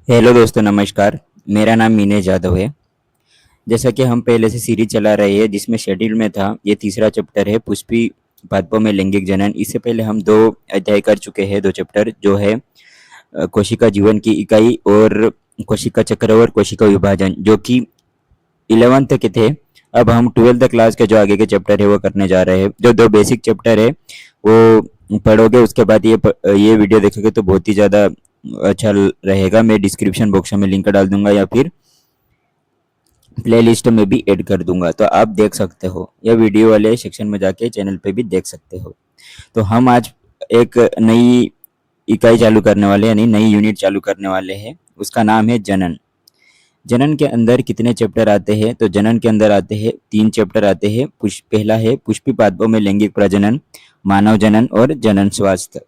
Hello दोस्तों, नमस्कार। मेरा नाम मीनेश यादव है। जैसा कि हम पहले से सीरीज चला रहे हैं जिसमें शेड्यूल में था, ये तीसरा चैप्टर है पुष्पी पादपों में लैंगिक जनन। इससे पहले हम दो अध्याय कर चुके हैं, दो चैप्टर जो है कोशिका जीवन की इकाई और कोशिका चक्र और कोशिका विभाजन, जो कि 11th के थे। अब हम 12th क्लास के जो आगे के चैप्टर है वो करने जा रहे हैं। जो दो बेसिक चैप्टर है वो पढ़ोगे, उसके बाद ये वीडियो देखोगे तो बहुत ही ज़्यादा अच्छा रहेगा। मैं डिस्क्रिप्शन बॉक्स में लिंक डाल दूंगा या फिर प्लेलिस्ट में भी ऐड कर दूंगा, तो आप देख सकते हो, या वीडियो वाले सेक्शन में जाके चैनल पे भी देख सकते हो। तो हम आज एक नई इकाई चालू करने वाले हैं, यानी नई यूनिट चालू करने वाले हैं। उसका नाम है जनन। जनन के अंदर कितने चैप्टर आते हैं? तो जनन के अंदर आते हैं 3 चैप्टर आते हैं। पहला है पुष्पी पादपों में लैंगिक प्रजनन, मानव जनन और जनन स्वास्थ्य।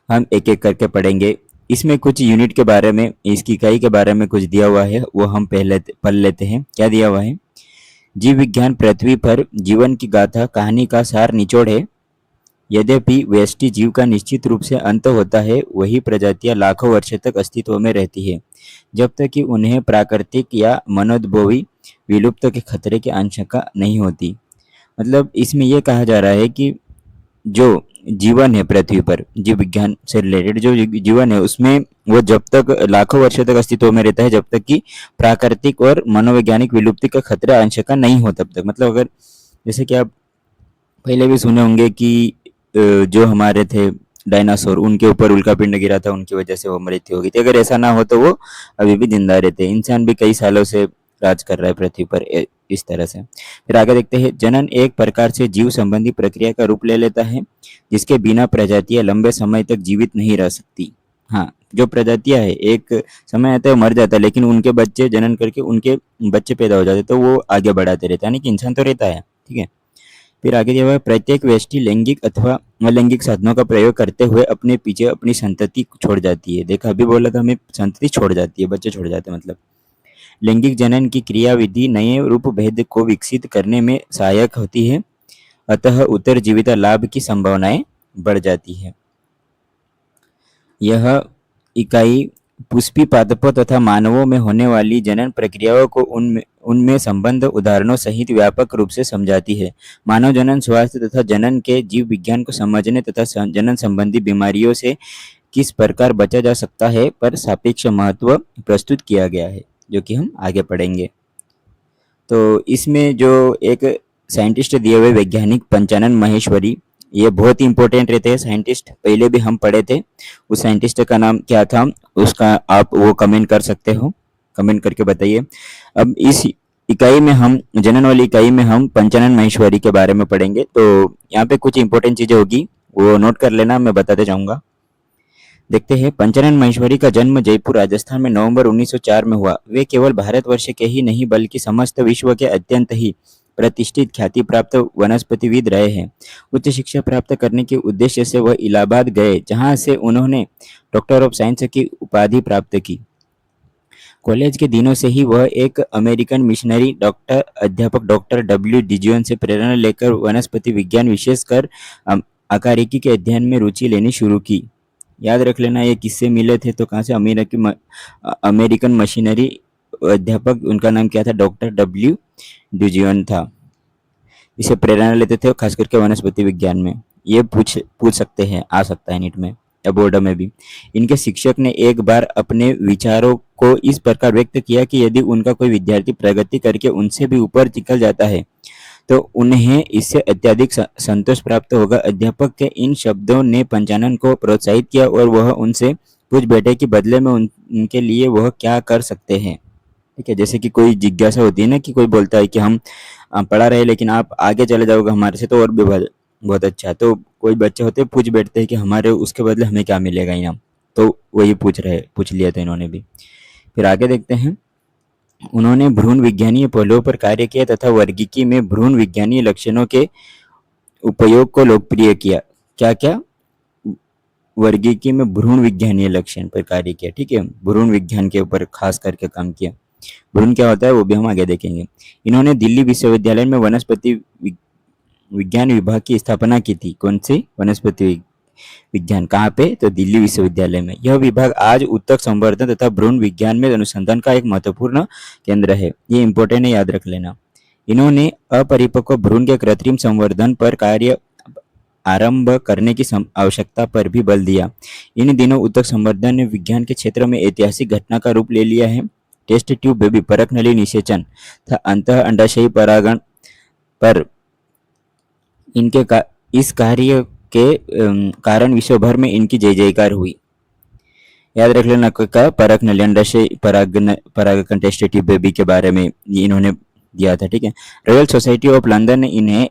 हम एक एक करके पढ़ेंगे। इसमें कुछ यूनिट के बारे में, इसकी इकाई के बारे में कुछ दिया हुआ है, वो हम पहले पढ़ लेते हैं। क्या दिया हुआ है? जीव विज्ञान पृथ्वी पर जीवन की गाथा कहानी का सार निचोड़ है। यद्यपि व्यष्टि जीव का निश्चित रूप से अंत होता है, वही प्रजातियां लाखों वर्षों तक अस्तित्व में रहती है, जब तक कि उन्हें प्राकृतिक या मनोद्भवी विलुप्त के खतरे की आशंका नहीं होती। मतलब इसमें यह कहा जा रहा है कि जो जीवन है पृथ्वी पर, जीव विज्ञान से रिलेटेड जो जीवन है, उसमें वो जब तक लाखों वर्षों तक अस्तित्व में रहता है, जब तक कि प्राकृतिक और मनोवैज्ञानिक विलुप्ति का खतरा आशंका नहीं हो तब तक। मतलब अगर जैसे कि आप पहले भी सुने होंगे कि जो हमारे थे डायनासोर, उनके ऊपर उल्का पिंड गिरा था, उनकी वजह से वो मृत्यु हो गई थी। अगर ऐसा ना हो तो वो अभी भी जिंदा रहते। इंसान भी कई सालों से राज कर रहा है पृथ्वी पर इस तरह से। फिर आगे देखते हैं। जनन एक प्रकार से जीव संबंधी प्रक्रिया का रूप ले लेता है, जिसके बिना प्रजातियां लंबे समय तक जीवित नहीं रह सकती। हाँ, जो प्रजातियां है, एक समय आता है मर जाता है, लेकिन उनके बच्चे जनन करके उनके बच्चे पैदा हो जाते, तो वो आगे बढ़ाते रहते हैं। यानी कि इंसान तो रहता है, ठीक है। फिर आगे दिया हुआ है, प्रत्येक व्यष्टि लैंगिक अथवा अलैंगिक साधनों का प्रयोग करते हुए अपने पीछे अपनी संतति छोड़ जाती है। देखा, अभी बोला था, हमें संतति छोड़ जाती है, बच्चे छोड़ जाते हैं। मतलब लैंगिक जनन की क्रियाविधि नए रूप भेद को विकसित करने में सहायक होती है, अतः उत्तरजीविता लाभ की संभावनाएं बढ़ जाती है। यह इकाई पुष्पी पादपों तथा मानवों में होने वाली जनन प्रक्रियाओं को उनमें उनमें संबंध उदाहरणों सहित व्यापक रूप से समझाती है। मानव जनन स्वास्थ्य तथा जनन के जीव विज्ञान को समझने तथा जनन संबंधी बीमारियों से किस प्रकार बचा जा सकता है पर सापेक्ष महत्व प्रस्तुत किया गया है, जो कि हम आगे पढ़ेंगे। तो इसमें जो एक साइंटिस्ट दिए हुए वैज्ञानिक पंचानन महेश्वरी, ये बहुत ही इंपॉर्टेंट रहते हैं साइंटिस्ट। पहले भी हम पढ़े थे। उस साइंटिस्ट का नाम क्या था, उसका आप वो कमेंट कर सकते हो, कमेंट करके बताइए। अब इस इकाई में हम, जनन वाली इकाई में हम पंचानन महेश्वरी के बारे में पढ़ेंगे। तो यहाँ पे कुछ इंपॉर्टेंट चीजें होगी, वो नोट कर लेना, मैं बताते जाऊंगा। देखते हैं। पंचानन महेश्वरी का जन्म जयपुर राजस्थान में नवंबर 1904 में हुआ। वे केवल भारतवर्ष के ही नहीं बल्कि समस्त विश्व के अत्यंत ही प्रतिष्ठित ख्याति प्राप्त वनस्पतिविद रहे हैं। उच्च शिक्षा प्राप्त करने के उद्देश्य से वह इलाहाबाद गए, जहां से उन्होंने डॉक्टर ऑफ साइंस की उपाधि प्राप्त की। कॉलेज के दिनों से ही वह एक अमेरिकन मिशनरी डॉक्टर अध्यापक डॉक्टर डब्ल्यू डिजियन से प्रेरणा लेकर वनस्पति विज्ञान, विशेषकर आकारिकी के अध्ययन में रुचि लेनी शुरू की। याद रख लेना, ये किससे मिले थे तो कहाँ से? अमेरिकन मशीनरी अध्यापक, उनका नाम क्या था? डॉक्टर डब्ल्यू डिजियन था। इसे प्रेरणा लेते थे खास करके वनस्पति विज्ञान में। ये पूछ सकते हैं, आ सकता है नीट में या बोर्ड में भी। इनके शिक्षक ने एक बार अपने विचारों को इस प्रकार व्यक्त किया कि यदि उनका कोई विद्यार्थी प्रगति करके उनसे भी ऊपर निकल जाता है तो उन्हें इससे अत्यधिक संतोष प्राप्त होगा। अध्यापक के इन शब्दों ने पंचानन को प्रोत्साहित किया और वह उनसे पूछ बैठे कि बदले में उनके लिए वह क्या कर सकते हैं। ठीक है, जैसे कि कोई जिज्ञासा होती है ना, कि कोई बोलता है कि हम पढ़ा रहे लेकिन आप आगे चले जाओगे हमारे से तो और भी बहुत अच्छा। तो कोई बच्चे होते हैं, पूछ बैठते हैं कि हमारे उसके बदले हमें क्या मिलेगा इनाम। तो वही पूछ लिया था इन्होंने भी। फिर आगे देखते हैं। उन्होंने भ्रूण विज्ञानीय पहलुओं पर कार्य किया तथा वर्गीकी में भ्रूण विज्ञानीय लक्षणों के उपयोग को लोकप्रिय किया। क्या क्या? वर्गीकी में भ्रूण विज्ञानीय लक्षण पर कार्य किया। ठीक है, भ्रूण विज्ञान के ऊपर खास करके काम किया। भ्रूण क्या होता है वो भी हम आगे देखेंगे। इन्होंने दिल्ली विश्वविद्यालय में वनस्पति विज्ञान विभाग की स्थापना की थी। कौन सी? वनस्पति विज्ञान। कहाँ पे? तो दिल्ली विश्वविद्यालय में। यह विभाग आज उत्तक संवर्धन तथा भ्रूण विज्ञान में अनुसंधान का एक महत्वपूर्ण केंद्र है। ये इंपॉर्टेंट है, याद रख लेना। इन्होंने अपरिपक्व भ्रूण के कृत्रिम संवर्धन पर कार्य आरंभ करने की आवश्यकता पर भी बल दिया। इन दिनों उत्तक संवर्धन ने विज्ञान के क्षेत्र में ऐतिहासिक घटना का रूप ले लिया है। टेस्ट ट्यूब बेबी, परख नली निषेचन तथा अंतः अंडाशयी परागण पर इस कार्य के कारण विश्व भर में इनकी जय जयकार हुई। याद रख लेना का परख नली अंडाशय परागण टेस्ट ट्यूब बेबी के बारे में इन्होंने दिया था, ठीक है। रॉयल सोसाइटी ऑफ लंदन ने इन्हें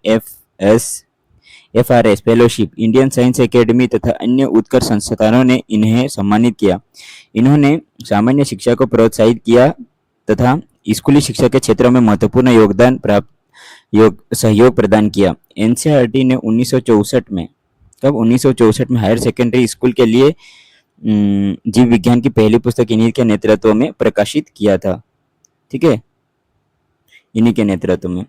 FRS fellowship, Indian science academy तथा अन्य उत्कर्ष संस्थानों ने इन्हें सम्मानित किया। इन्होंने सामान्य शिक्षा को प्रोत्साहित किया तथा स्कूली शिक्षा के क्षेत्र में महत्वपूर्ण सहयोग प्रदान किया। NCERT ने 1964 में, कब? 1964 में हायर सेकेंडरी स्कूल के लिए जीव विज्ञान की पहली पुस्तक इन्हीं के नेतृत्व में प्रकाशित किया था, ठीक है, इन्हीं के नेतृत्व में।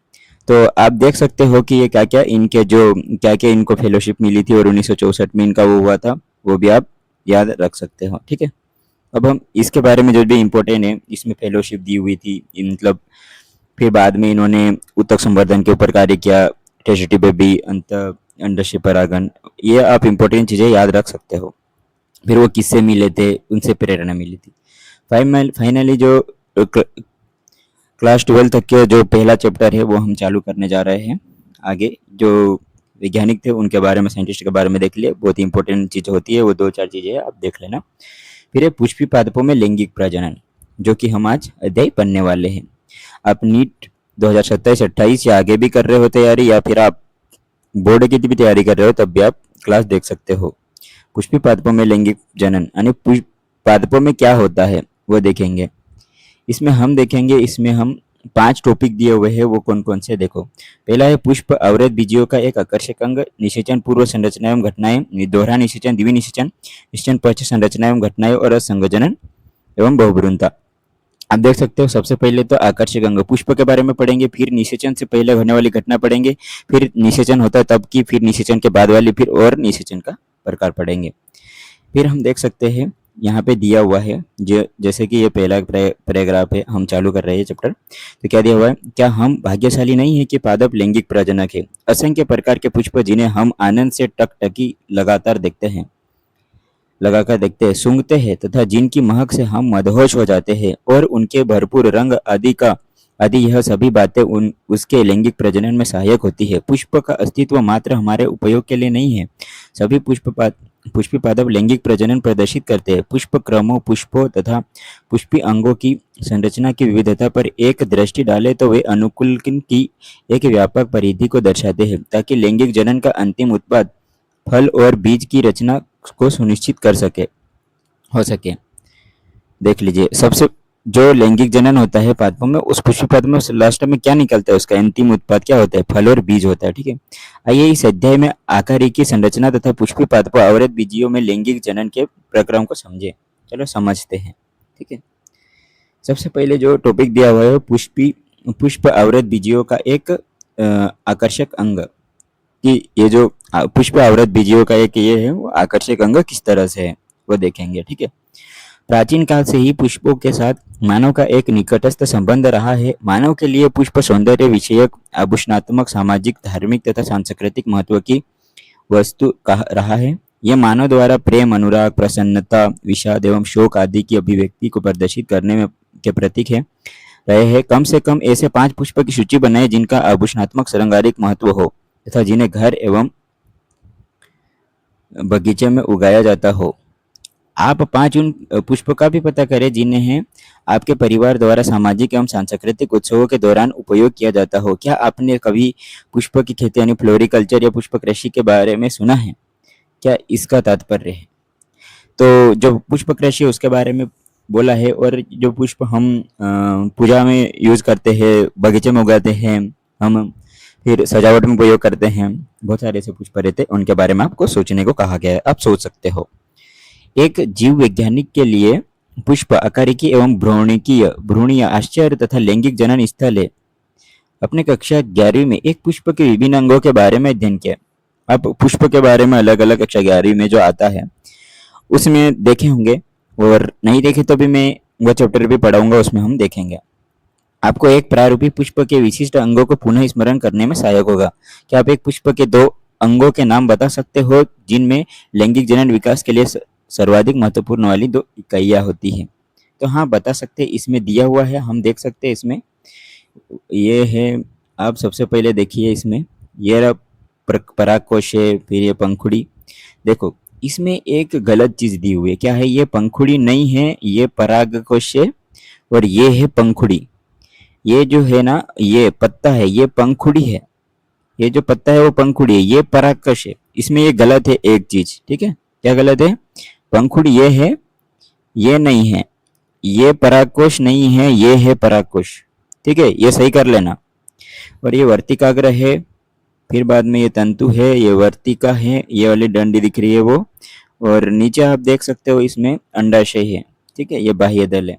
तो आप देख सकते हो कि ये क्या क्या इनको फेलोशिप मिली थी और 1964 में इनका वो हुआ था, वो भी आप याद रख सकते हो, ठीक है। अब हम इसके बारे में जो भी इम्पोर्टेंट है, इसमें फेलोशिप दी हुई थी, मतलब फिर बाद में इन्होंने उत्तक संवर्धन के ऊपर कार्य किया, टेस्ट ट्यूब बेबी, अंडाशय परागण, ये आप इम्पोर्टेंट चीज़ें याद रख सकते हो। फिर वो किससे मिले थे, उनसे प्रेरणा मिली थी। फाइनली जो क्लास 12 तक के जो पहला चैप्टर है वो हम चालू करने जा रहे हैं। आगे जो वैज्ञानिक थे उनके बारे में, साइंटिस्ट के बारे में देख लिए, बहुत ही इंपॉर्टेंट चीज़ होती है, वो 2-4 चीज़ें आप देख लेना। फिर है पुष्पी पादपों में लैंगिक प्रजनन, जो कि हम आज अध्याय पढ़ने वाले हैं। आप नीट 2027-28 या आगे भी कर रहे हो तैयारी, या फिर आप बोर्ड की भी तैयारी कर रहे हो, तब भी आप क्लास देख सकते हो। पुष्पी पादपों में लैंगिक जनन यानी पादपों में क्या होता है वो देखेंगे। इसमें हम देखेंगे, इसमें हम 5 टॉपिक दिए हुए हैं, वो कौन कौन से देखो। पहला है पुष्प अवरोध बीजियों का एक आकर्षक अंग, निषेचन पूर्व संरचना एवं घटनाएं, दोहरा निषेचन, द्विनिषेचन, निषेचन पश्च संरचना एवं घटनाएं और असंगजनन एवं बहुभ्रूणता। आप देख सकते हो, सबसे पहले तो आकर्षक अंग पुष्प के बारे में पढ़ेंगे, फिर निषेचन से पहले होने वाली घटना पढ़ेंगे, फिर निषेचन होता है तब की, फिर निषेचन के बाद वाली, फिर और निषेचन का प्रकार पढ़ेंगे। फिर हम देख सकते हैं यहाँ पे दिया हुआ है, जैसे कि ये पहला पैराग्राफ है, हम चालू कर रहे हैं चैप्टर। तो क्या दिया हुआ है, क्या हम भाग्यशाली नहीं है कि पादप लैंगिक प्रजनक है। असंख्य प्रकार के पुष्प जिन्हें हम आनंद से टकटकी लगाकर देखते हैं, सूंघते हैं तथा जिनकी महक से हम मदहोश हो जाते हैं, और उनके भरपूर रंग आदि यह सभी बातें उसके लैंगिक प्रजनन में सहायक होती है। पुष्प का अस्तित्व मात्र हमारे उपयोग के लिए नहीं है। सभी पुष्पी पादप लैंगिक प्रजनन प्रदर्शित करते हैं। पुष्प क्रमों, पुष्पों तथा पुष्पी अंगों की संरचना की विविधता पर एक दृष्टि डाले तो वे अनुकूलन की एक व्यापक परिधि को दर्शाते हैं, ताकि लैंगिक जनन का अंतिम उत्पाद फल और बीज की रचना को सुनिश्चित हो सके। देख लीजिए, सबसे जो लैंगिक जनन होता है पादपों में, उस पुष्पी पादप में लास्ट में क्या निकलता है, उसका अंतिम उत्पाद क्या होता है, फल और बीज होता है, ठीक है। आइए इस अध्याय में आकारिकी संरचना तथा पुष्पी पादपों अवरोध बीजियों में लैंगिक जनन के प्रक्रम को समझे। चलो समझते हैं, ठीक है। सबसे पहले जो टॉपिक दिया हुआ है, पुष्प अवरोध बीजियों का एक आकर्षक अंग, कि ये जो पुष्प अवरोध बीजियों का एक ये है, वो आकर्षक अंग किस तरह से है वो देखेंगे, ठीक है। प्राचीन काल से ही पुष्पों के साथ मानव का एक निकटस्थ संबंध रहा है। मानव के लिए पुष्प सौंदर्य विषयक, आभूषणात्मक, सामाजिक, धार्मिक तथा सांस्कृतिक महत्व की वस्तु रहा है। यह मानव द्वारा प्रेम, अनुराग, प्रसन्नता, विषाद एवं शोक आदि की अभिव्यक्ति को प्रदर्शित करने में के प्रतीक है रहे हैं। कम से कम ऐसे 5 पुष्प की सूची बनाए जिनका आभूषणात्मक श्रृंगारिक महत्व हो तथा जिन्हें घर एवं बगीचे में उगाया जाता हो। आप 5 उन पुष्प का भी पता करें जिन्हें आपके परिवार द्वारा सामाजिक एवं सांस्कृतिक उत्सवों के दौरान उपयोग किया जाता हो। क्या आपने कभी पुष्प की खेती यानी फ्लोरिकल्चर या पुष्प कृषि के बारे में सुना है? क्या इसका तात्पर्य है? तो जो पुष्प कृषि उसके बारे में बोला है, और जो पुष्प हम पूजा में यूज करते हैं, बगीचे में उगाते हैं, हम फिर सजावट में उपयोग करते हैं, बहुत सारे ऐसे पुष्प रहते हैं, उनके बारे में आपको सोचने को कहा गया है। आप सोच सकते हो। एक जीव वैज्ञानिक के लिए पुष्प आकारिकी एवं भ्रूणीय आश्चर्य तथा लैंगिक जनन स्थल है। अपने कक्षा 11वीं में एक पुष्प के विभिन्न अंगों के बारे में अध्ययन किया। आप पुष्प के बारे में अलग अलग कक्षा 11वीं में जो आता है उसमें देखे होंगे, और नहीं देखे तो भी मैं वो चैप्टर भी पढ़ाऊंगा, उसमें हम देखेंगे। आपको एक प्रारूपी पुष्प के विशिष्ट अंगों को पुनः स्मरण करने में सहायक होगा। क्या आप एक पुष्प के दो अंगों के नाम बता सकते हो जिनमें लैंगिक जनन विकास के लिए सर्वाधिक महत्वपूर्ण वाली दो इकाइयां होती हैं? तो हाँ, बता सकते हैं। इसमें दिया हुआ है, हम देख सकते हैं। इसमें ये है, आप सबसे पहले देखिए इसमें, ये रहा परागकोश है, फिर ये पंखुड़ी। देखो इसमें एक गलत चीज दी हुई है। क्या है? ये पंखुड़ी नहीं है, ये परागकोश है, और ये है पंखुड़ी। ये जो है ना, ये पत्ता है, ये पंखुड़ी है। ये जो पत्ता है वो पंखुड़ी है, ये परागकश है। इसमें ये गलत है एक चीज, ठीक है? क्या गलत है? पंखुड़ी ये है, ये नहीं है। ये परागकोश नहीं है, ये है परागकोश। ठीक है, ये सही कर लेना। और ये वर्तिकाग्र है, फिर बाद में ये तंतु है, ये वर्तिका है, ये वाली डंडी दिख रही है वो, और नीचे आप देख सकते हो इसमें अंडाशय है। ठीक है, ये बाह्य दल है।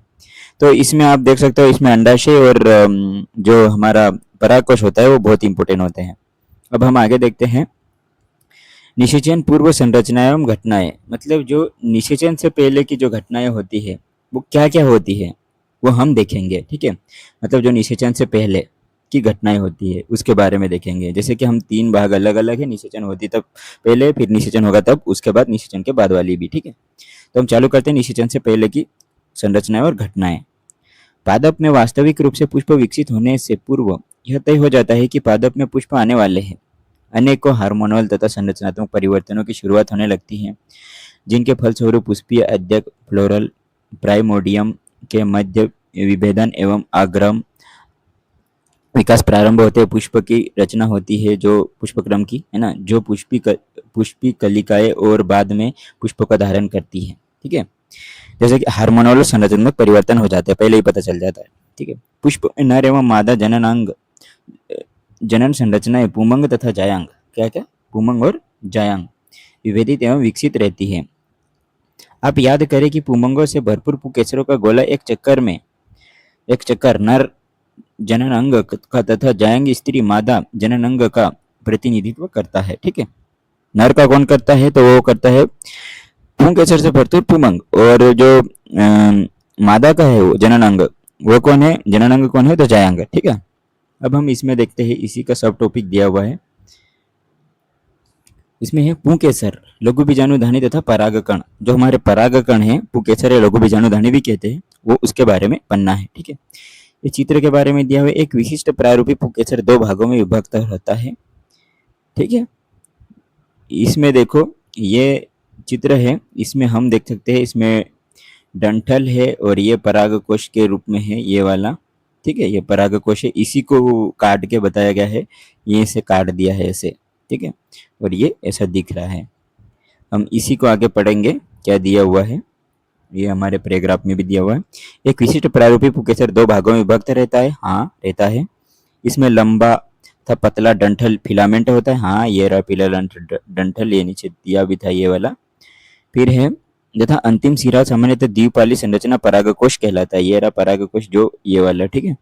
तो इसमें आप देख सकते हो, इसमें अंडाशय और जो हमारा परागकोश होता है वो बहुत इंपॉर्टेंट होते हैं। अब हम आगे देखते हैं निषेचन पूर्व संरचनाएं एवं घटनाएं। मतलब जो निषेचन से पहले की जो घटनाएं होती है वो क्या क्या होती है वो हम देखेंगे। ठीक है, मतलब जो निषेचन से पहले की घटनाएं होती है उसके बारे में देखेंगे। जैसे कि हम तीन भाग अलग अलग है, निषेचन होती तब पहले, फिर निषेचन होगा तब, उसके बाद निषेचन के बाद वाली भी। ठीक है, तो हम चालू करते हैं निषेचन से पहले की संरचनाएं और घटनाएं। पादप में वास्तविक रूप से पुष्प विकसित होने से पूर्व यह तय हो जाता है कि पादप में पुष्प आने वाले हैं। अनेकों हार्मोनल तथा संरचनात्मक परिवर्तनों की शुरुआत होने लगती है, जिनके फलस्वरूप पुष्पीय अध्यक फ्लोरल प्राइमोडियम के मध्य विभेदन एवं आग्रम विकास प्रारंभ होते हैं। पुष्प की रचना होती है जो पुष्पक्रम की है ना, जो पुष्पी कलिकाएं और बाद में पुष्प का धारण करती है। ठीक है, जैसे कि हार्मोनल संरचनात्मक परिवर्तन हो जाते हैं, पहले ही पता चल जाता है। ठीक है, पुष्प नर एवं मादा जननांग जनन संरचनाएं पुमंग तथा जायांग, क्या क्या, पुमंग और जायांग विभेदित एवं विकसित रहती है। आप याद करें कि पुमंगों से भरपूर पुकेसरों का गोला एक चक्कर नर जनन अंग का तथा जायांग स्त्री मादा जनन अंग का प्रतिनिधित्व करता है। ठीक है, नर का कौन करता है? तो वो करता है पुंकेसर से भरपूर पुमंग, और जो मादा का है वो जनन अंग, वो कौन है? जनन अंग कौन है? तो जायांग। ठीक है, अब हम इसमें देखते हैं, इसी का सब टॉपिक दिया हुआ है। इसमें है पुंकेसर, लघु बीजाणुधानी तथा परागकण। जो हमारे परागकण है, पुंकेसर या लघु बीजाणुधानी भी कहते हैं, वो उसके बारे में पढ़ना है। ठीक है, ये चित्र के बारे में दिया हुआ है। एक विशिष्ट प्रारूपी पुंकेसर दो भागों में विभक्त होता है। ठीक है, इसमें देखो ये चित्र है, इसमें हम देख सकते हैं, इसमें डंठल है और ये परागकोश के रूप में है ये वाला। ठीक है, ये परागकोश है, इसी को काट के बताया गया है, ये से काट दिया है ऐसे। ठीक है, और ये ऐसा दिख रहा है। हम इसी को आगे पढ़ेंगे क्या दिया हुआ है, ये हमारे पैराग्राफ में भी दिया हुआ है। एक विशिष्ट प्रारूपी पुंकेसर दो भागों में विभक्त रहता है। हाँ, रहता है। इसमें लंबा था पतला डंठल फिलामेंट होता है। हाँ, ये रहा पीला डंठल, ये नीचे दिया भी था ये वाला। फिर है तथा अंतिम सिरा सामान्यतः द्विपाली संरचना परागकोश कहलाता है। ये रहा परागकोश, जो ये वाला। ठीक है,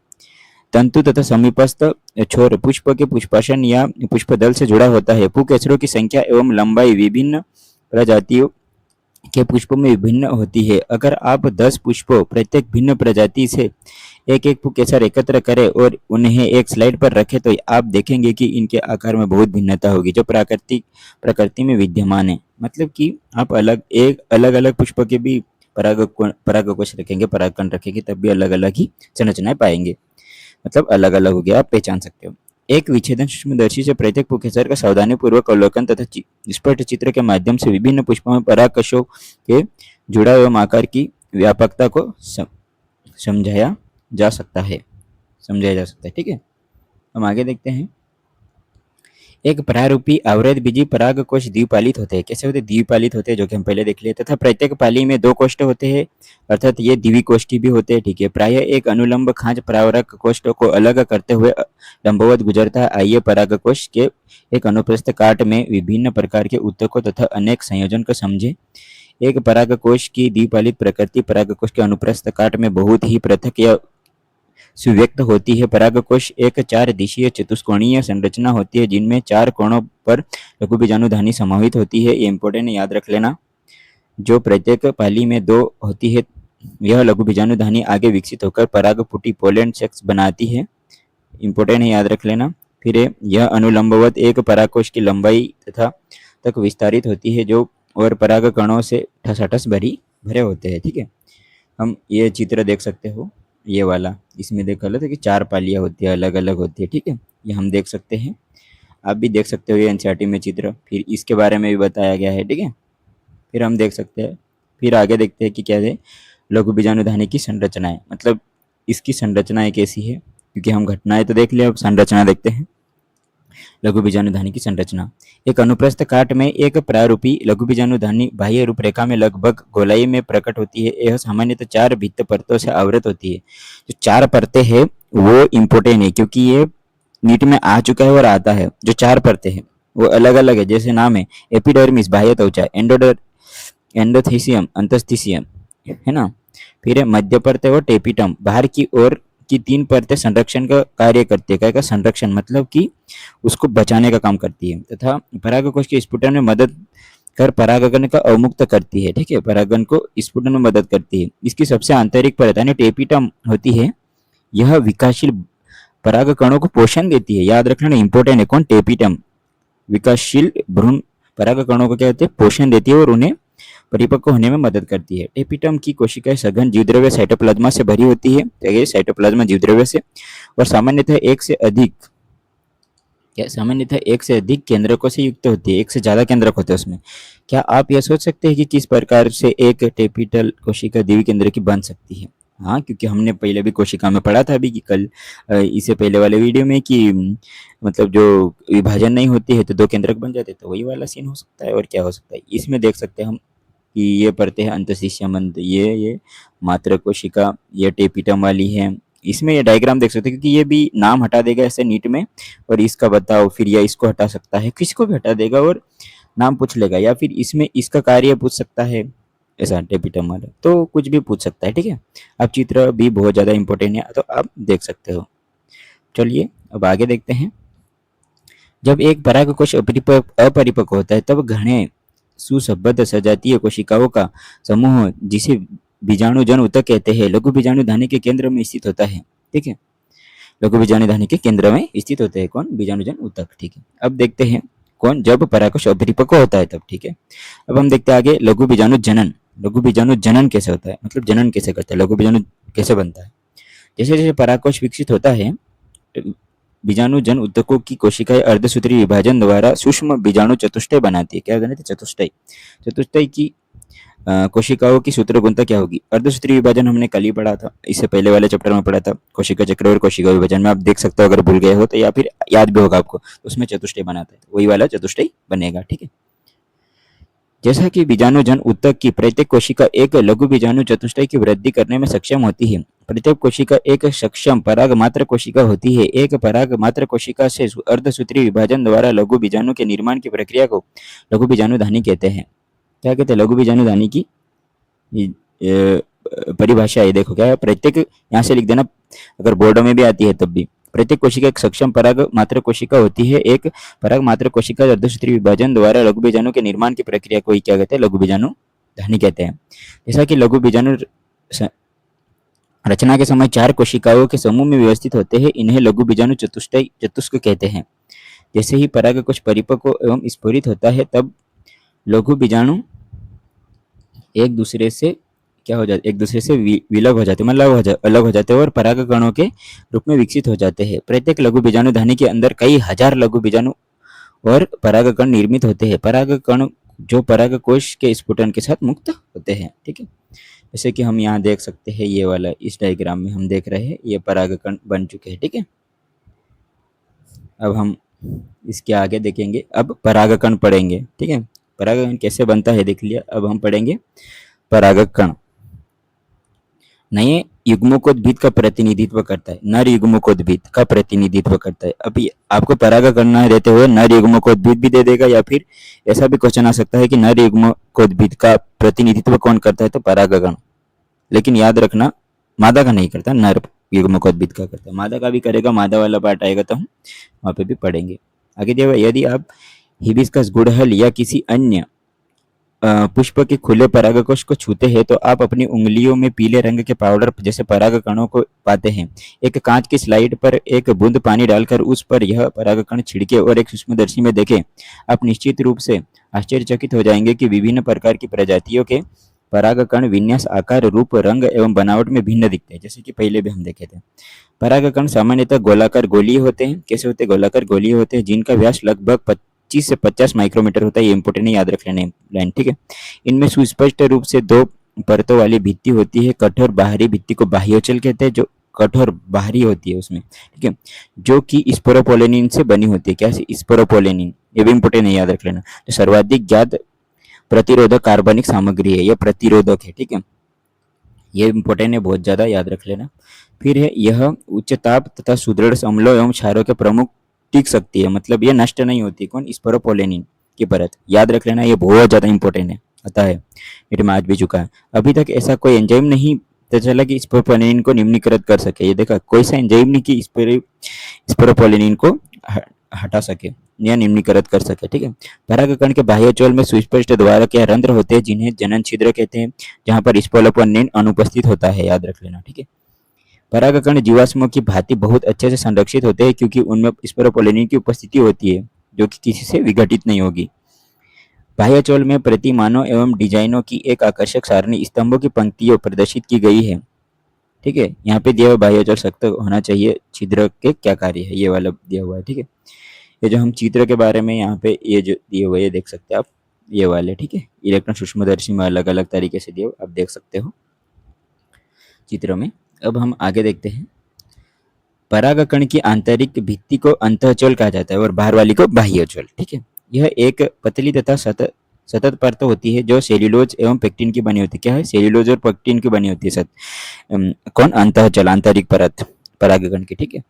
तंतु तथा समीपस्थ छोर पुष्प के पुष्पासन या पुष्पदल से जुड़ा होता है। पुंकेसरों की संख्या एवं लंबाई विभिन्न प्रजातियों के पुष्पों में विभिन्न होती है। अगर आप 10 पुष्पों प्रत्येक भिन्न प्रजाति से एक एक पुंकेसर एकत्र करें और उन्हें एक स्लाइड पर रखें तो आप देखेंगे कि इनके आकार में बहुत भिन्नता होगी जो प्रकृति में विद्यमान है। मतलब कि आप अलग अलग पुष्प के भी परागकोश रखेंगे, परागकण रखेंगे, तब भी अलग अलग ही संरचनाएं पाएंगे। मतलब अलग अलग हो गया, आप पहचान सकते हो। एक विच्छेदन सूक्ष्मदर्शी से प्रत्येक पुंकेसर का सावधानीपूर्वक अवलोकन तथा स्पष्ट चित्र के माध्यम से विभिन्न पुष्पों में परागकोशों के जुड़ाव एवं आकार की व्यापकता को समझाया जा सकता है। ठीक है, हम आगे देखते हैं। एक प्रारूपी आवृत बीजी परागकोश द्विपालित होते हैं। कैसे होते हैं? द्विपालित होते हैं, जो कि हम पहले देख लिए। तथा प्रत्येक पाली में 2 कोष्ठ होते हैं, अर्थात ये द्विकोष्ठी भी होते हैं। ठीक है, प्रायः एक अनुलंब खांच प्रावरक कोष्ठ को अलग करते हुए लंबवत गुजरता है। आइए परागकोश के एक अनुप्रस्थ काट में विभिन्न प्रकार के ऊतकों तथा अनेक संयोजन को समझे। एक परागकोश की द्विपालित प्रकृति परागकोश के अनुप्रस्थ काट में बहुत ही पृथक या सुव्यक्त होती है। परागकोश एक 4 दिशीय चतुष्कोणीय संरचना होती है जिनमें 4 कोणों पर लघु बीजाणुधानी समाहित होती है। ये इंपॉर्टेंट, याद रख लेना। जो प्रत्येक पाली में 2 होती है। यह लघु बीजाणुधानी आगे विकसित होकर परागपुटी पोलैंड सेक्स बनाती है। इंपॉर्टेंट है, याद रख लेना। फिर यह अनुलंबवत एक परागकोश की लंबाई तथा तक विस्तारित होती है जो और पराग कणों से ठसाठस भरे होते हैं। ठीक है, हम ये चित्र देख सकते हो, ये वाला, इसमें देखा था कि 4 पालियां होती है, अलग अलग होती है। ठीक है, ये हम देख सकते हैं, आप भी देख सकते हो ये एनसीईआरटी में चित्र। फिर इसके बारे में भी बताया गया है। ठीक है, फिर हम देख सकते हैं, फिर आगे देखते हैं कि क्या है लघु बीजाणुधानी की संरचनाएं, मतलब इसकी संरचनाएं कैसी है, क्योंकि हम घटनाएं तो देख लिया, अब संरचना देखते हैं। लघु बीजाणुधानी की संरचना। एक अनुप्रस्थ काट में एक प्रारूपी लघु बीजाणुधानी बाह्य रूपरेखा में लगभग गोलाई में प्रकट होती है। यह सामान्यतः 4 भित्त परतों से आवृत होती है। जो 4 परतें हैं वो इम्पोर्टेंट है, क्योंकि ये नीट में आ चुका है और आता है। जो 4 परतें हैं वो अलग अलग है, जैसे नाम है एपिडर्मिस बाह्य त्वचा, एंडोथीसियम अंतस्थीसियम, है ना। फिर मध्य परतें और टेपिटम, बाहर की ओर की 3 परतें संरक्षण का कार्य करती है। क्या का संरक्षण मतलब कि उसको बचाने का काम करती है, तथा परागकोश के स्फुटन में मदद कर परागकण का अवमुक्त करती है। ठीक है, परागन को स्फुटन में मदद करती है। इसकी सबसे आंतरिक परत यानी टेपिटम होती है, यह विकासशील परागकणों को पोषण देती है। याद रखना इंपॉर्टेंट है, कौन, टेपिटम। विकासशील भ्रूण परागकणों को क्या होते हैं, पोषण देती है और उन्हें परिपक्व होने में मदद करती है। टेपिटम की कोशिकाएं सघन जीवद्रव्य साइटोप्लाज्मा से भरी होती है, साइटोप्लाज्मा जीवद्रव्य से, और सामान्यतः एक से अधिक केंद्रकों से युक्त होती है। एक से ज्यादा केंद्रक होते हैं उसमें। क्या आप यह सोच सकते हैं कि किस प्रकार से एक टेपिटल कोशिका द्विकेंद्रकी केंद्र की बन सकती है? हाँ, क्योंकि हमने पहले भी कोशिका में पढ़ा था अभी कि कल इससे पहले वाले वीडियो में कि मतलब जो विभाजन नहीं होती है तो 2 केंद्रक बन जाते, तो वही वाला सीन हो सकता है। और क्या हो सकता है इसमें देख सकते हैं हम कि ये परतें हैं अंतःशिश्यमंद, ये मात्र कोशिका, ये टेपिटम वाली है। इसमें ये डायग्राम देख सकते हैं, क्योंकि ये भी नाम हटा देगा ऐसे नीट में और इसका बताओ, फिर या इसको हटा सकता है, किसको भी हटा देगा और नाम पूछ लेगा, या फिर इसमें इसका कार्य पूछ सकता है, ऐसा टेपिटम वाला, तो कुछ भी पूछ सकता है। ठीक है, अब चित्र भी बहुत ज़्यादा इंपॉर्टेंट है, तो आप देख सकते हो। चलिए अब आगे देखते हैं। जब एक परागकोश अपरिपक्व होता है तब घने सुसंबद्ध सजातीय कोशिकाओं का समूह, जिसे बीजाणुजन ऊतक कहते हैं, लघु बीजाणुधानी के केंद्र में स्थित होता है। ठीक है, लघु बीजाणुधानी के केंद्र में स्थित होते हैं कौन, बीजाणुजन ऊतक। ठीक है, अब देखते हैं कौन, जब परागकोश अपरिपक्व होता है तब। ठीक है, अब हम देखते हैं आगे लघु बीजाणु जनन। लघु बीजाणु जनन कैसे होता है, मतलब जनन कैसे करता है, लघु बीजाणु कैसे बनता है। जैसे जैसे परागकोश विकसित होता है, बीजाणुजन ऊतकों की कोशिकाएं अर्धसूत्री विभाजन द्वारा सूक्ष्म बीजाणु चतुष्टय बनाती है। क्या बनाती है, चतुष्टय की कोशिकाओं की सूत्रगुणता क्या होगी। अर्धसूत्री विभाजन हमने कल ही पढ़ा था, इससे पहले वाले चैप्टर में पढ़ा था, कोशिका चक्र और कोशिका विभाजन में। आप देख सकते हो, अगर भूल गए हो तो, या फिर याद भी होगा आपको, उसमें चतुष्टय बनाता है, वही वाला चतुष्टय बनेगा। ठीक है, जैसा कि बीजाणुजन ऊतक की प्रत्येक कोशिका एक लघु बीजाणु चतुष्टय की वृद्धि करने में सक्षम होती है। प्रत्येक कोशिका एक सक्षम पराग मात्र कोशिका होती है। एक पराग मात्र कोशिका से अर्धसूत्री विभाजन द्वारा लघु बीजाणु के निर्माण की प्रक्रिया को लघु बीजाणुधानी कहते हैं। क्या कहते हैं, लघु बीजाणुधानी की परिभाषा है। देखो क्या है, प्रत्येक, यहाँ से लिख देना, अगर बोर्ड में भी आती है तब भी, प्रत्येक कोशिका एक सक्षम पराग मात्र कोशिका होती है। एक पराग मात्र कोशिका अर्धसूत्री विभाजन द्वारा लघु बीजाणु के निर्माण की प्रक्रिया को ही क्या कहते हैं, लघु बीजाणुधानी कहते हैं। जैसा कि लघु बीजाणु रचना के समय 4 कोशिकाओं के समूह में व्यवस्थित होते हैं, इन्हें लघु बीजाणु चतुष्क कहते हैं। जैसे ही परागकोश परिपक्व एवं स्फुरित होता है तब लघु बीजाणु एक दूसरे से क्या हो जाते, एक दूसरे से विलग हो जाते, मतलब अलग हो जाते हैं और परागकणों के रूप में विकसित हो जाते हैं। प्रत्येक लघु बीजाणुधानी के अंदर कई हजार लघु बीजाणु और परागकण निर्मित होते हैं। परागकण जो परागकोश के स्फुटन के साथ मुक्त होते हैं। ठीक है, जैसे कि हम यहाँ देख सकते हैं, ये वाला इस डायग्राम में हम देख रहे हैं, ये परागकण बन चुके हैं। ठीक है, अब हम इसके आगे देखेंगे, अब परागकण पढ़ेंगे। ठीक है, परागकण कैसे बनता है देख लिया, अब हम पढ़ेंगे परागकण। नए युग्मकोद्भिद का प्रतिनिधित्व करता है, नर युग्मकोद्भिद का प्रतिनिधित्व करता है। अभी आपको परागकण देते हुए नर युग्मकोद्भिद भी दे देगा, या फिर ऐसा भी क्वेश्चन आ सकता है कि नर युग्मकोद्भिद का प्रतिनिधित्व कौन करता है, तो परागकण। लेकिन याद रखना मादा का नहीं करता, नर युग्मकोद्भिद का करता है। मादा का भी करेगा, मादा वाला पार्ट आएगा तो हम वहाँ पे भी पढ़ेंगे। आगे दिया हुआ, यदि आप हिबिस्कस, गुड़हल या किसी अन्य पुष्प के खुले परागकोश को छूते हैं तो आप अपनी उंगलियों में पीले रंग के पाउडर जैसे पराग कणों को पाते हैं। एक कांच की स्लाइड पर एक बूंद पानी डालकर उस पर यह पराग कण छिड़के और एक सूक्ष्मदर्शी में देखें। आप निश्चित रूप से आश्चर्यचकित हो जाएंगे कि विभिन्न प्रकार की प्रजातियों के पराग कण विन्यास, आकार, रूप, रंग एवं बनावट में भिन्न दिखते हैं, जैसे कि पहले भी हम देखे थे। पराग कण सामान्यतः गोलाकार गोलीय होते हैं। कैसे होते हैं? गोलाकार गोलीय होते हैं, जिनका व्यास लगभग 25 से 50 माइक्रोमीटर होता है। ये इंपोर्टेंट है, याद रख लेना लाइन, ठीक है। इनमें सुस्पष्ट रूप से दो परतों वाली भित्ति होती है। कठोर बाहरी भित्ति को बाह्योचल कहते हैं, जो कठोर बाहरी होती है उसमें, ठीक है, जो कि स्पोरोपोलेनिन से बनी होती है। क्या? स्पोरोपोलेनिन, ये भी इंपोर्टेंट है, याद रख लेना। तो सर्वाधिक ज्ञात प्रतिरोधक कार्बनिक सामग्री है, यह प्रतिरोधक है, ठीक है। ये इंपोर्टेंट है, बहुत ज्यादा याद रख लेना। फिर है यह उच्च ताप तथा सुदृढ़ अम्लों एवं क्षारों के प्रमुख टिक सकती है, मतलब ये नष्ट नहीं होती। कौन? स्पोरोपोलेनिन की परत, याद रख लेना, ये बहुत ज्यादा इंपॉर्टेंट है, आता है मीटर में आज भी चुका है। अभी तक ऐसा कोई एंजाइम नहीं पता चला कि स्पोरोपोलेनिन को निम्नीकृत कर सके। ये देखा, कोई सा एंजाइम नहीं कि स्पोरोपोलेनिन को हटा सके या निम्नीकृत कर सके, ठीक है। परागकण के बाह्य चोल में सुस्पष्ट द्वारक या रंध्र होते हैं, जिन्हें जनन छिद्र कहते हैं, जहां पर स्पोरोपोलेनिन अनुपस्थित होता है, याद रख लेना, ठीक है। परागकण जीवाश्मों की भांति बहुत अच्छे से संरक्षित होते हैं, क्योंकि उनमें स्पोरोपोलेनिन की उपस्थिति होती है, जो कि किसी से विघटित नहीं होगी। बाह्य चोल में प्रतिमानों एवं डिजाइनों की एक आकर्षक सारणी स्तंभों की पंक्तियों प्रदर्शित की गई है, ठीक है। यहाँ पे दिया हुआ बाह्य चोल सख्त होना चाहिए, छिद्र के क्या कार्य है, ये वाला दिया हुआ है, ठीक है। ये जो हम चित्र के बारे में यहाँ पे ये जो दिए हुए ये देख सकते हैं आप, ये वाले, ठीक है। इलेक्ट्रॉन सूक्ष्मदर्शी में अलग अलग तरीके से दिए हुए आप देख सकते हो चित्र में। अब हम आगे देखते हैं। परागकण की आंतरिक भित्ति को अंतःचोल कहा जाता है और बाहर वाली को बाह्यचोल, ठीक है। यह एक पतली तथा सतत परत होती है जो सेल्यूलोज एवं पेक्टिन की बनी होती है। क्या है? सेल्यूलोज और पेक्टिन की बनी होती है। कौन? अंतःचल, आंतरिक परत परागकण की, ठीक है।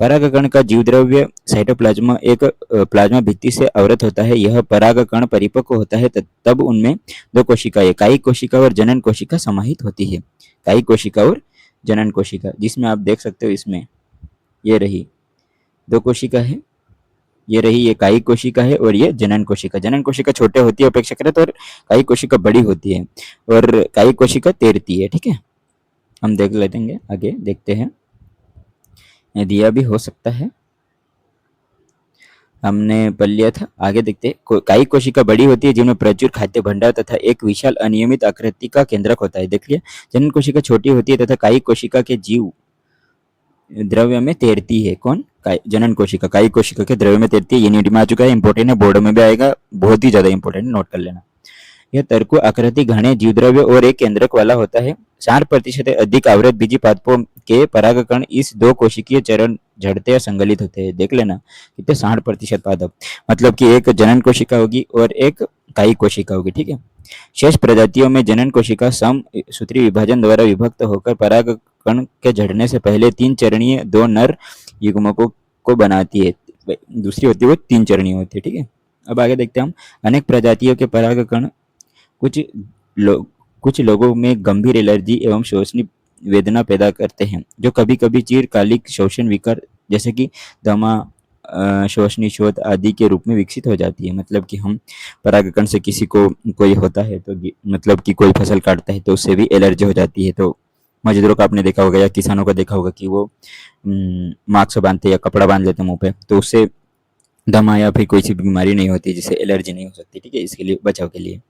परागकण का जीवद्रव्य साइटोप्लाज्मा एक प्लाज्मा भित्ति से आवृत होता है। यह परागकण परिपक्व होता है तब उनमें दो कोशिकाएं, कायिक कोशिका और जनन कोशिका समाहित होती है। कायिक कोशिका और जनन कोशिका, जिसमें आप देख सकते हो इसमें ये रही दो कोशिका है, ये रही ये कायिक कोशिका है और ये जनन कोशिका। जनन कोशिका छोटे होती है अपेक्षाकृत और कायिक कोशिका बड़ी होती है और कायिक कोशिका तैरती है, ठीक है। हम देख लेते हैं, आगे देखते हैं, दिया भी हो सकता है, हमने पढ़ लिया था। आगे देखते हैं। कायिक कोशिका बड़ी होती है, जिनमें प्रचुर खाद्य भंडार तथा एक विशाल अनियमित आकृति का केंद्रक होता है। देख लिया। जनन कोशिका छोटी होती है तथा कायिक कोशिका के जीव द्रव्य में तैरती है। कौन? जनन कोशिका कायिक कोशिका के द्रव्य में तैरती है। ये नीट में आ चुका है, इंपॉर्टेंट है, बोर्ड में भी आएगा, बहुत ही ज्यादा इंपॉर्टेंट है, नोट कर लेना। यह तर्कु आकृति घने जीवद्रव्य और एक केंद्रक वाला होता है। 4% अधिक आवृत बीजी पादपों के परागकण इस दो कोशिकीय चरण झड़ते या संगलित होते हैं। देख लेना कितने 60% पादप, मतलब कि एक जनन कोशिका होगी और एक कायिक कोशिका होगी, ठीक है। शेष प्रजातियों में जनन कोशिका सम सूत्री विभाजन द्वारा विभक्त होकर परागकण के झड़ने से पहले 3 चरणीय 2 नर युग्मकों को बनाती है। दूसरी होती है वो 3 चरणीय होती है, ठीक है। अब आगे देखते हैं हम। अनेक प्रजातियों के परागकण कुछ लोगों में गंभीर एलर्जी एवं शोषणी वेदना पैदा करते हैं, जो कभी कभी चिरकालिक शोषण विकार जैसे कि दमा, शोषणी शोथ आदि के रूप में विकसित हो जाती है। मतलब कि हम परागकण से किसी को कोई होता है तो मतलब कि कोई फसल काटता है तो उससे भी एलर्जी हो जाती है। तो मजदूरों का आपने देखा होगा या किसानों का देखा होगा कि वो मास्क बांधते या कपड़ा बांध लेते मुंह पे, तो उससे दमा या फिर कोई सी बीमारी नहीं होती जिससे एलर्जी नहीं हो सकती, ठीक है। इसके लिए बचाव के लिए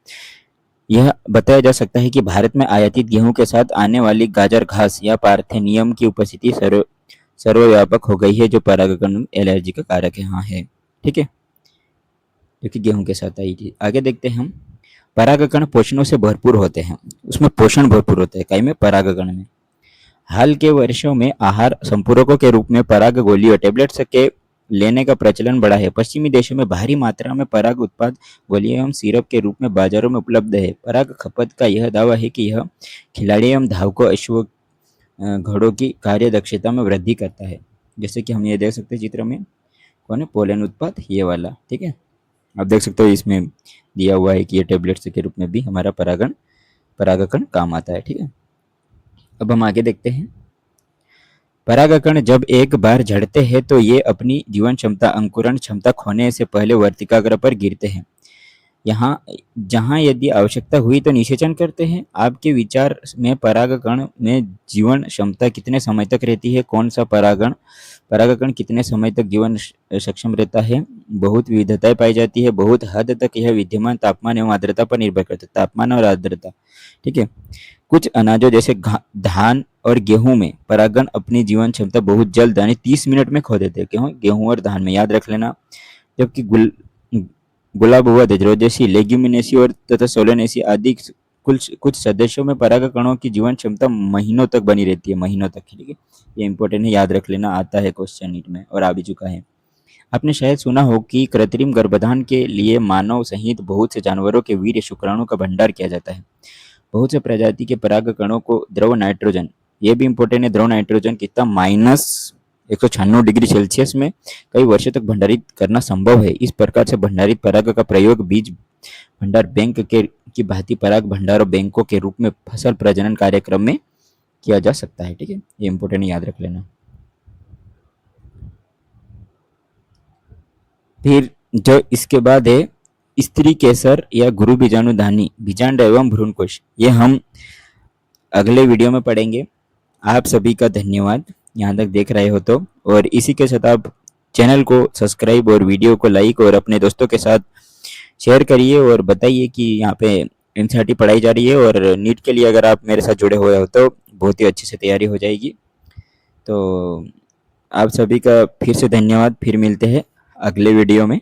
यह बताया जा सकता है कि भारत में आयातित गेहूं के साथ आने वाली गाजर घास या पार्थेनियम की उपस्थिति सर्वव्यापक हो गई है, जो परागकण एलर्जी का कारक यहाँ है, ठीक है, जो कि गेहूं के साथ आई थी। आगे देखते हैं हम। परागकण पोषणों से भरपूर होते हैं, उसमें पोषण भरपूर होता है, कई में परागकण में। हाल के वर्षों में आहार संपूरकों के रूप में पराग गोलियों टेबलेट्स के लेने का प्रचलन बढ़ा है। पश्चिमी देशों में भारी मात्रा में पराग उत्पाद गोलियां एवं सिरप के रूप में बाजारों में उपलब्ध है। पराग खपत का यह दावा है कि यह खिलाड़ी एवं धावकों, अश्व, घोड़ों की कार्य दक्षता में वृद्धि करता है। जैसे कि हम ये देख सकते हैं चित्र में, कौन है? पोलन उत्पाद, ये वाला, ठीक है। आप देख सकते हो इसमें दिया हुआ है कि ये टेबलेट्स के रूप में भी हमारा परागकण काम आता है, ठीक है। अब हम आगे देखते हैं। परागकण जब एक बार झड़ते हैं तो ये अपनी जीवन क्षमता अंकुरण क्षमता खोने से पहले वर्तिकाग्र पर गिरते हैं। यहाँ जहाँ यदि आवश्यकता हुई तो निषेचन करते हैं। आपके विचार में परागकण में जीवन क्षमता कितने समय तक रहती है? कौन सा परागकण कितने समय तक जीवन सक्षम रहता है? बहुत विविधताएं पाई जाती है। बहुत हद तक यह विद्यमान तापमान एवं आर्द्रता पर निर्भर करता है। तापमान और आर्द्रता, ठीक है। कुछ अनाजों जैसे धान और गेहूं में परागण अपनी जीवन क्षमता बहुत जल्द यानी 30 मिनट में खो देते हैं। क्यों? गेहूं और धान में, याद रख लेना। जबकि गुलाब हुआ रोजेसी, लेग्यूमिनेसी और तथा सोलेनेसी आदि कुछ कुछ सदस्यों में परागकणों की जीवन क्षमता महीनों तक बनी रहती है, महीनों तक, ठीक है। ये इंपॉर्टेंट है, याद रख लेना, आता है क्वेश्चन नीट में और आ भी चुका है। आपने शायद सुना हो कि कृत्रिम गर्भाधान के लिए मानव सहित बहुत से जानवरों के वीर्य शुक्राणु का भंडार किया जाता है। बहुत से प्रजाति के परागकणों को द्रव नाइट्रोजन, ये भी इंपॉर्टेंट है, द्रव नाइट्रोजन कितना -196 डिग्री सेल्सियस में कई वर्षों तक भंडारित करना संभव है। इस प्रकार से भंडारित पराग का प्रयोग बीज भंडार बैंक के की भांति पराग भंडारों बैंकों के रूप में फसल प्रजनन कार्यक्रम में किया जा सकता है, ठीक है। ये इंपॉर्टेंट, याद रख लेना। फिर जो इसके बाद है स्त्री केसर या गुरु बीजाणुधानी, बीजांड एवं भ्रूणकोश, ये हम अगले वीडियो में पढ़ेंगे। आप सभी का धन्यवाद यहाँ तक देख रहे हो तो, और इसी के साथ आप चैनल को सब्सक्राइब और वीडियो को लाइक और अपने दोस्तों के साथ शेयर करिए और बताइए कि यहाँ पे एनसीईआरटी पढ़ाई जा रही है और नीट के लिए अगर आप मेरे साथ जुड़े हुए हो तो बहुत ही अच्छे से तैयारी हो जाएगी। तो आप सभी का फिर से धन्यवाद। फिर मिलते हैं अगले वीडियो में।